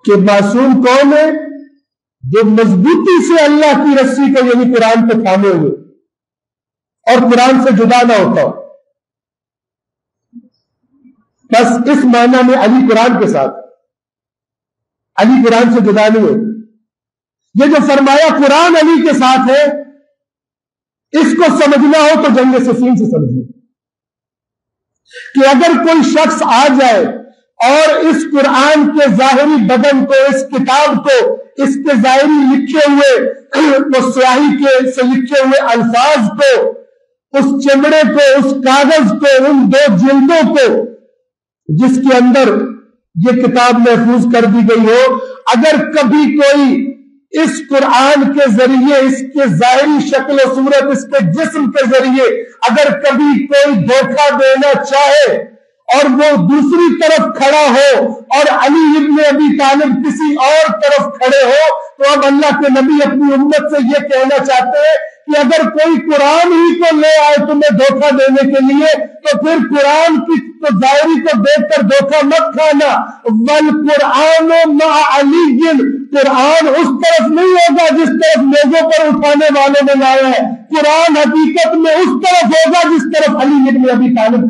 کہ معصوم کون ہے؟ جو مضبوطی سے اللہ کی رسی کو یعنی قرآن کو تھامے ہوئے اور قرآن سے جدا نہ ہوتا ہو. بس اس معنی میں علی قرآن کے ساتھ، علی قرآن سے جدا نہیں ہے. یہ جو فرمایا قرآن علی کے ساتھ ہے، اس کو سمجھنا ہو تو جنگ صفین سے سمجھنا کہ اگر کوئی شخص آ جائے اور اس قرآن کے ظاہری بدن کو، اس کتاب کو، اس کے ظاہری لکھے ہوئے وہ سیاہی کے سے لکھے ہوئے الفاظ کو، اس چمڑے کو، اس کاغذ کو، ان 2 جلدوں کو جس کے اندر یہ کتاب محفوظ کر دی گئی ہو، اگر کبھی کوئی اس قرآن کے ذریعے، اس کے ظاہری شکل و صورت، اس کے جسم کے ذریعے اگر کبھی کوئی دھوکہ دینا چاہے اور وہ دوسری طرف کھڑا ہو اور علی ابن ابی طالب کسی اور طرف کھڑے ہو، تو اب اللہ کے نبی اپنی امت سے یہ کہنا چاہتے ہیں کہ اگر کوئی قرآن ہی کو لے آئے تمہیں دھوکہ دینے کے لیے، تو پھر قرآن کی تو ظاہری کو دیکھ کر دھوکہ مت کھانا. وَالْقُرْآنُ مَعَ عَلِيٍّ، قرآن اس طرف نہیں ہوگا جس طرف میزوں پر اٹھانے والوں نے لایا ہے، قرآن حقیقت میں اس طرف ہوگا جس طرف علی ابن ابی طالب